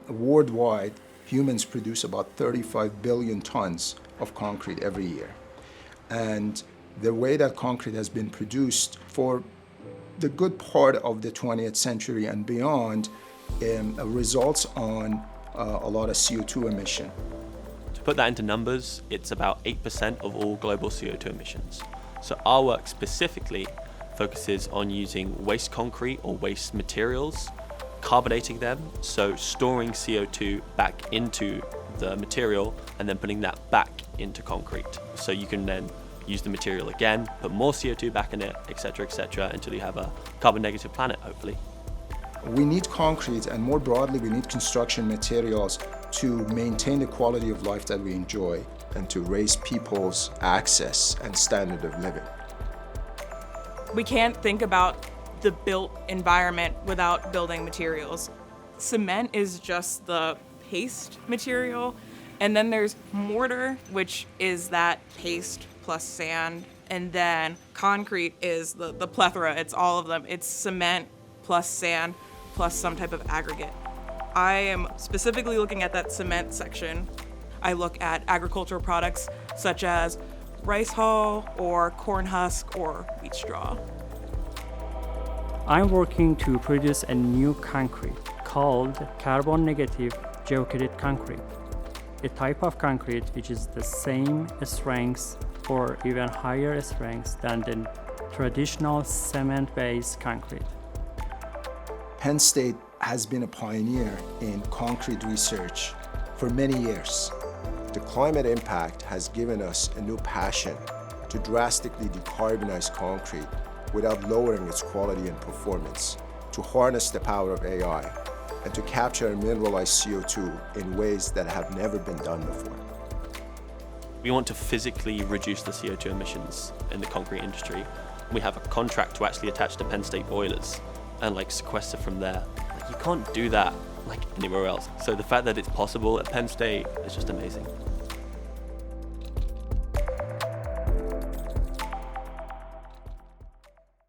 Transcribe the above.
Worldwide, humans produce about 35 billion tons of concrete every year. And the way that concrete has been produced for the good part of the 20th century and beyond results on a lot of CO2 emission. To put that into numbers, it's about 8% of all global CO2 emissions. So our work specifically focuses on using waste concrete or waste materials, carbonating them, so storing CO2 back into the material and then putting that back into concrete. So you can then use the material again, put more CO2 back in it, etc., until you have a carbon negative planet, hopefully. We need concrete, and more broadly, we need construction materials to maintain the quality of life that we enjoy and to raise people's access and standard of living. We can't think about the built environment without building materials. Cement is just the paste material, and then there's mortar, which is that paste plus sand, and then concrete is the plethora. It's all of them. It's cement plus sand plus some type of aggregate. I am specifically looking at that cement section. I look at agricultural products such as rice hull or corn husk or wheat straw. I'm working to produce a new concrete called carbon negative geochelated concrete, a type of concrete which is the same strength or even higher strength than the traditional cement-based concrete. Penn State has been a pioneer in concrete research for many years. The climate impact has given us a new passion to drastically decarbonize concrete without lowering its quality and performance, to harness the power of AI, and to capture and mineralize CO2 in ways that have never been done before. We want to physically reduce the CO2 emissions in the concrete industry. We have a contract to actually attach to Penn State boilers and sequester from there. You can't do that anywhere else. So the fact that it's possible at Penn State is just amazing.